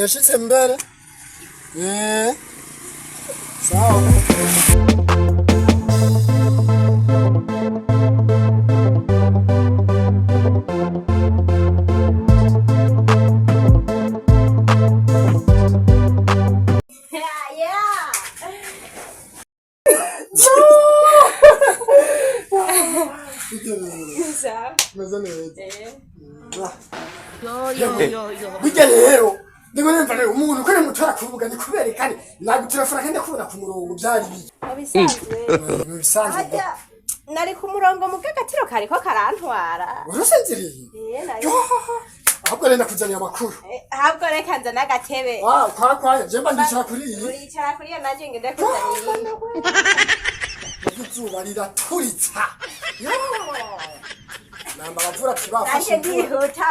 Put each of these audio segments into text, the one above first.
yashitse mbere. Sawa. Bigelero Digo nemvane umuntu ko mutora kuvuga ni kuberekane nagutelefona kandi kubona ku murongo byari biki bisanzwe nari ku murongo mugagatiro kariko karantwara urusinziriye ahubwo renda kuzanya amakuru ahubwo reka nza nagatebe kwa jemba ndicara kuri iyi uricara kuri iyo naje ngende kuzanya izuba riraturitsa namba bavura kibafashe ndihuta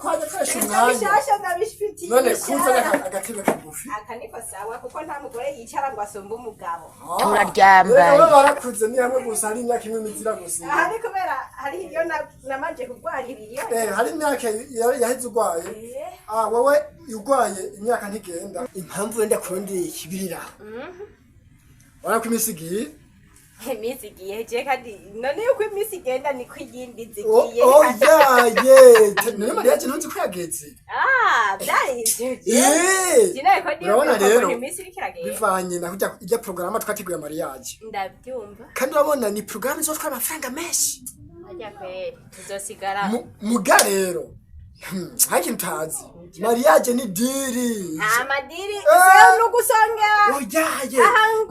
kwa kwesha umwanya bishasha ndabishfitiye none kunza agatebe kagufi akaniko sawa kuko nta mugore yicara ngo asombe umugabo turaryambaye barakuze ni hamwe gusa ari imyaka imwe mizira gusa hari kubera hari iyo namaje kugwaririyo hari imyaka yaheze ugwaye wowe ugwaye imyaka ntigenda impamvu wenda kurondeye ikibirira warako imisigiye Imisi giye je kandi none yuko imisi genda ni kwiyindi zigiye none Maria je ntuzi kwageze byari jine ko ndiyo imisi rikirageze bivanye na kujya ijya programa twatiguye mariage ndabyumva kandi urabona ni programa zo twara amafaranga menshi ajya kwere tuzosigara muga rero haki mtazi mariage ni diri amadiri se nugusongera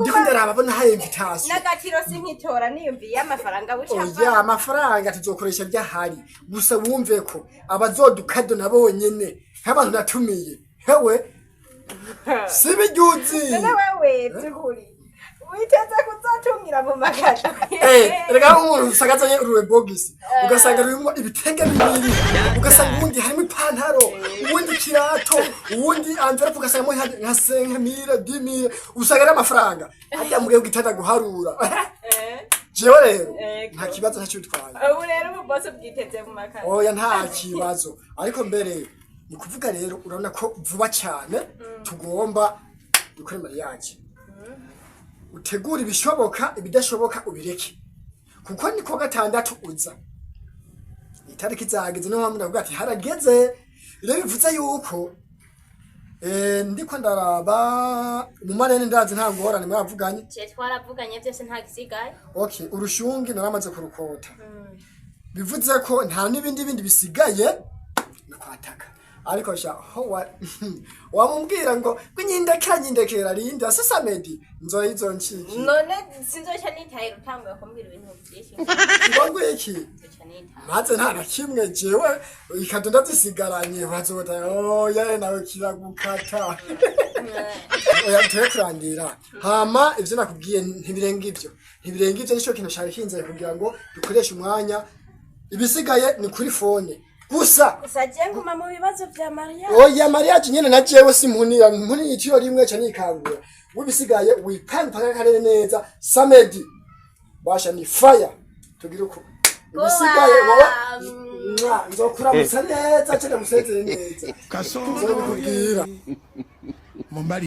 ndiko ndarababona haye invitation nagatiro sinkitora niyumviye amafaranga bucapa amafaranga tuzokoresha byahari gusa wumve ko abazodukado nabonyene nk'abantu natumiye hewe sibijuzi none wewe tukuri witeze kuzatungira mu magato rega umuntu usagazanye uruwe bogisi ugasanga rurimo ibitenge bibiri ugasanga ubundi harimo ipantaro ubundi kirato ubundi envelope ugasanga nka 5000 10000 usagara amafaranga ajya mugiye gitanda guharura jewe rero nta kibazo ntacyo bitwaye ubu rero ubu boss bwiteze mu magato oya nta kibazo ariko mbere ni kuvuga rero urabona ko vuba cyane tugomba dukore mariage utegura ibishoboka ibidashoboka ubireke kuko niko gatandatu uza itariki zageze no hamwe navuga ati harageze rero bivuze yuko ndiko ndaraba mu manene ndazi nta ngorane mwavuganye twaravuganye byose nta gisigaye okay urushungi naramaze kurukota bivuze ko nta nibindi bisigaye nakwataka ariko sha wamubwira ngo nyindekera rindi asasa medi nzoyizo nchiki none sinzocha nitaye rutango yakombira ibintu byinshi ngo iki maze nta nakimwe jewe ikadonda zisigaranye bazota oya nawe kiragukata oya turekurandira hama ivyo nakubwiye ntibirenga ivyo nico kintu shari kinze kugira ngo dukoreshe umwanya ibisigaye ni kuri phone gusa usajenga mu bibazo bya Maria oya mariage nyene na jewe simpunira icyo rimwe cyane ikangura ubisigaye wipanga kare neza samedi basha ni fire tugira uko ubisigaye wowe nzokura musa neza cyane musezere neza kasongo kubwira mumbari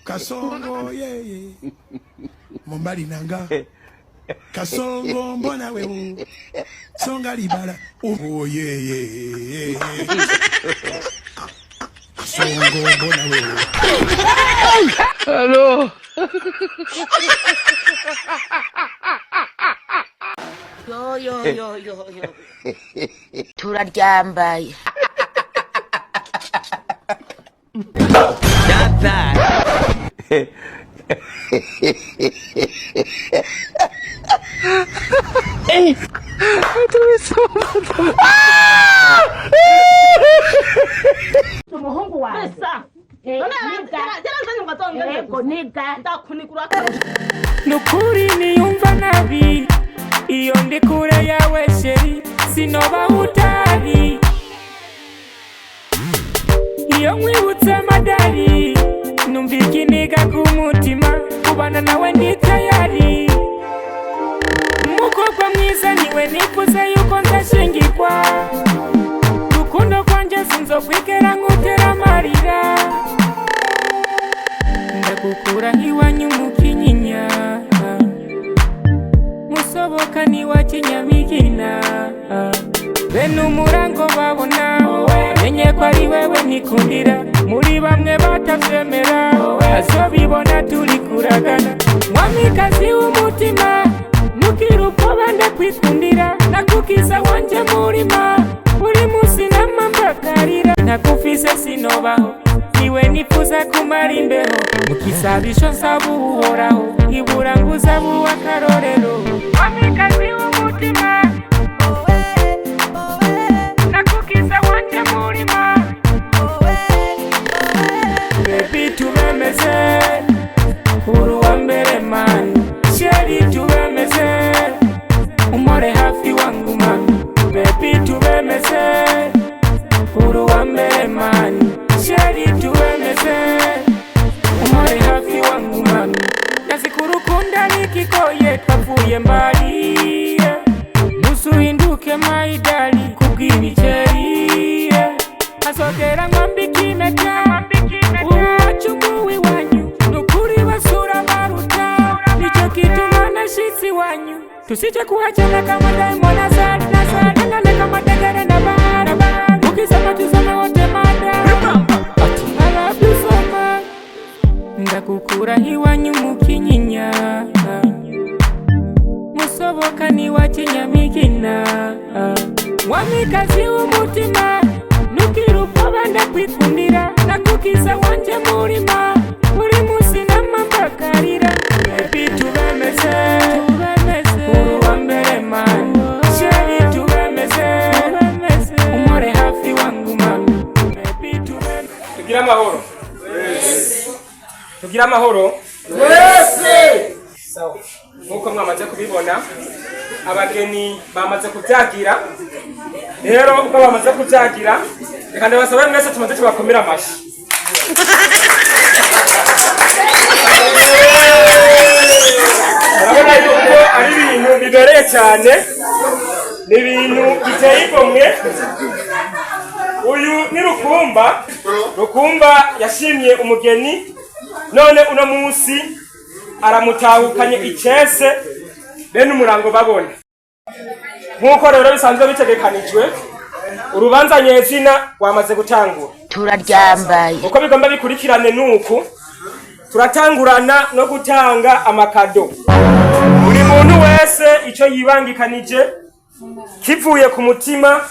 kasongo mumbari nanga kasongo mbona wewe songa libala kasongo mbona wewe hello yo turaryambaye umuhungu wawe nukuri niyumva nabi iyo ndi kure yawe sheri sinoba utari iyo nkwibutse amadari numva ikiniga kumutima kubana nawe ndi tayari mukobwa umukobwa mwiza niwe nifuza yuko nzashingirwa. Rukundo kwanje sinzokwigera nkutera amarira. Ndagukura iwanyu mu Kinyinya, Musoboka niwa Kinyamigina. Bene umurango babona menye ko ari wewe nikundira. Muri bamwe batavyemera azobibona turi kuragana. Mwamikazi w'umutima nukira ubwoba ndakwikundira. Nakukiza wanje murima buri musi namambakarira. Nakufise sinobaho niwe nifuza kumara imbeho. Mukisabisho nsaba uhoraho ibura nguza buw'akarorero. Mwamikazi w'umutima nakukiza wanje murima. Baby tubemeze uru wa mbere man. Sheri tubemeze umore hafi wangu mami. Baby tubemeze uru wa mbere man. Sheri tubemeze umore hafi wangu mami. Nazikurukunda nikikoye twavuye mbali. Nusuhinduke maidali kubw'ibiceri. Azogera ngwambike impeta uwacumuwe iwanyu. Nukuri basura baruta nico kituma nashitsi iwanyu. Tusije kuachana kama Diamond na Zari Nangane kama Dagare na Bara. Ukisema tuseme wote mada. I love you so much. Ndagukura iwanyu mu Kinyinya, Musoboka niwa Kinyamigina. Mwamikazi w'umutima nukira ubwoba ndakwikundira. Nakukiza wanje murima buri musi namambakarira. Baby tubemeze uru wa mbere man. Sheri tubemeze umore hafi wangu mami. Baby tubemeze. Tugira amahoro. Tugira amahoro. Sawa. Nkuko mwamaze kubibona abageni bamaze kubyagira. Rero uko bamaze kubyagira reka ndabasaba mwese tumaze tubakomera amashi. Urabona yuko ari ibintu bibereye cyane, ni ibintu biteye igomwe. Uyu ni Rukumba. Rukumba yashimye umugeni none uno munsi aramutahukanye icese bene umurango babona. Nkuko rero bisanzwe bitegekanijwe urubanza nyezina wamaze gutangura. Turaryambaye uko bigomba bikurikirane nuku turatangurana no gutanga amakado. Buri muntu wese ico yibangikanije kivuye ku mutima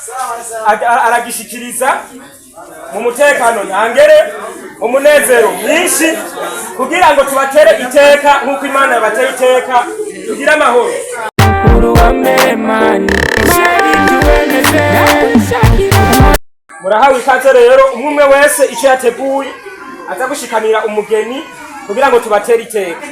aragishikiriza mu mutekano ntangere, mu munezero mwinshi, kugira ngo tubatere iteka nkuko Imana yabateye iteka. Tugira amahoro. Murahawe ikaze rero umwe wese icyo yateguye aza gushikanira umugeni kugira ngo tubatere iteka.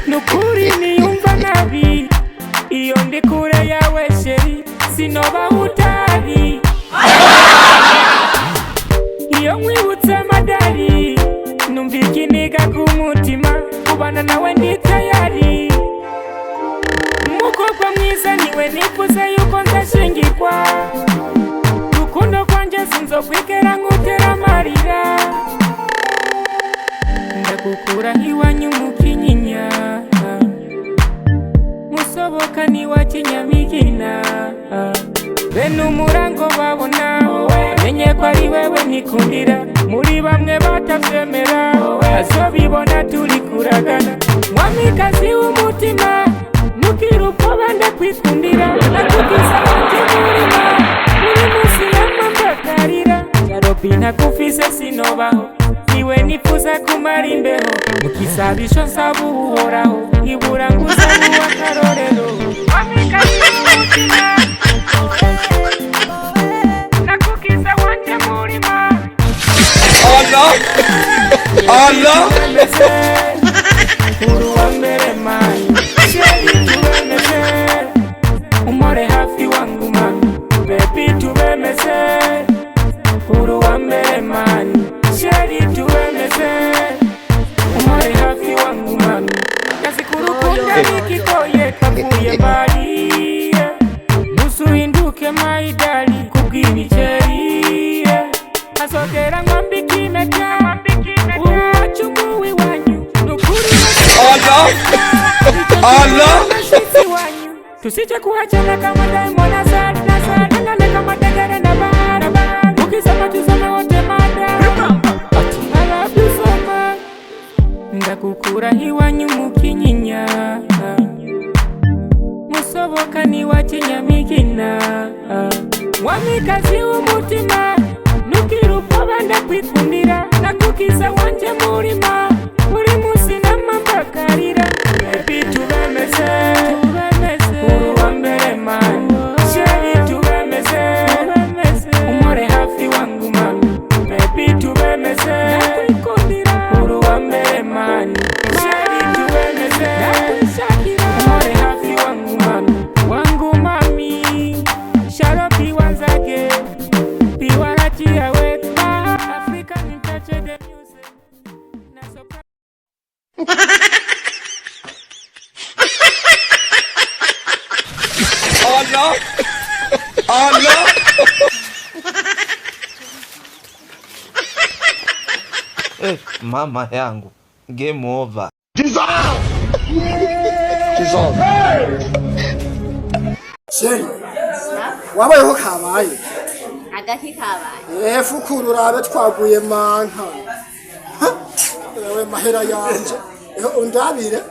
Nukuri niyumva nabi iyo ndi kure yawe sheri sinoba utari. Iyo nkwibutse madari numva ikiniga ku mutima. Kubana nawe ndi tayari. Umukobwa mwiza niwe nifuza yuko nzashingirwa. Rukundo kwanje sinzokwigera nkutera amarira. Ndagukura iwanyu mu Kinyinya, Musoboka niwa Kinyamigina. Bene umurango babona menye ko ari wewe nikundira. Muri bamwe batavyemera azobibona turi kuragana. Mwamikazi w'umutima nukira ubwoba ndakwikundira. Nakukiza wanje murima buri musi namambakarira. Jarobi nakufise sinobaho niwe nifuza kumara imbeho. Mukisabisho nsaba uhoraho ibura nguza buw'akarorero. Mwamikazi w'umutima nakukiza wanje murima. Allah uru wa mbere man. Sheri tubemeze umore hafi wangu mami. Baby tubemeze Tusije kuachana kama Diamond na Zari Ngane kama Dagara na Bara ukisema tuseme wote mada I love you so much ndakukura hiwanyu mukinyinya musoboka ni wakinyamigina wamikazi umutima nukirupa banda kwikundira nakukiza wanje murima buri musi n'amabakarira baby tubemeze uruwa mbere man sheri tubemeze umore hafi wangu mami baby tubemeze nakwikundira uruwa mbere man sheri tubemeze umore hafi wangu mami sharopi wanzage piwaratia weta African Intouchable music nasoka Mama yangu, game over. Sheri wabayeho kabaye agaki kabaye fukuru urabe twaguye manka ewe mahera yanje undabire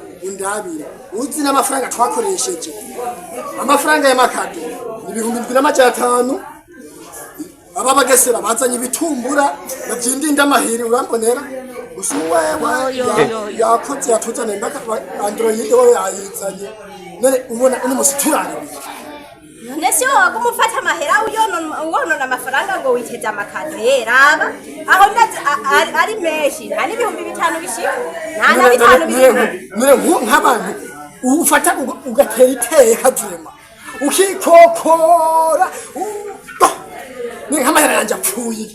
uzi n'amafaranga twakoresheje amafaranga y'amakado ibihumbi 2,500 aba bagesera bazanye ibitumbura navyindinda amahiri urambonera usuwe yakoze yatuzane mbaka Android wewe yayizanye none ubona uni musiturane none si wowe kumufata amahera uyonona amafaranga ngo witeze amakado yeraba aho ndazi ari menshi nta n'ibihumbi 5 bishika nta na 5 bishika none nk'abantu ufata ugatera iteka vyema ukikokora ni nk'amahera yanje apfuye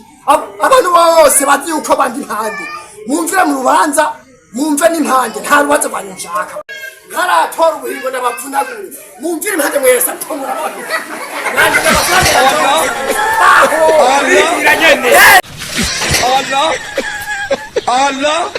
abantu bose bazi uko bandi ntandi mumvira mu rubanza mumve n'impande nta rubanza rwanyu nshaka naratora ubuhingo n'abavunagure mumvira impande mwese atomura nandi n'amafaranga Allah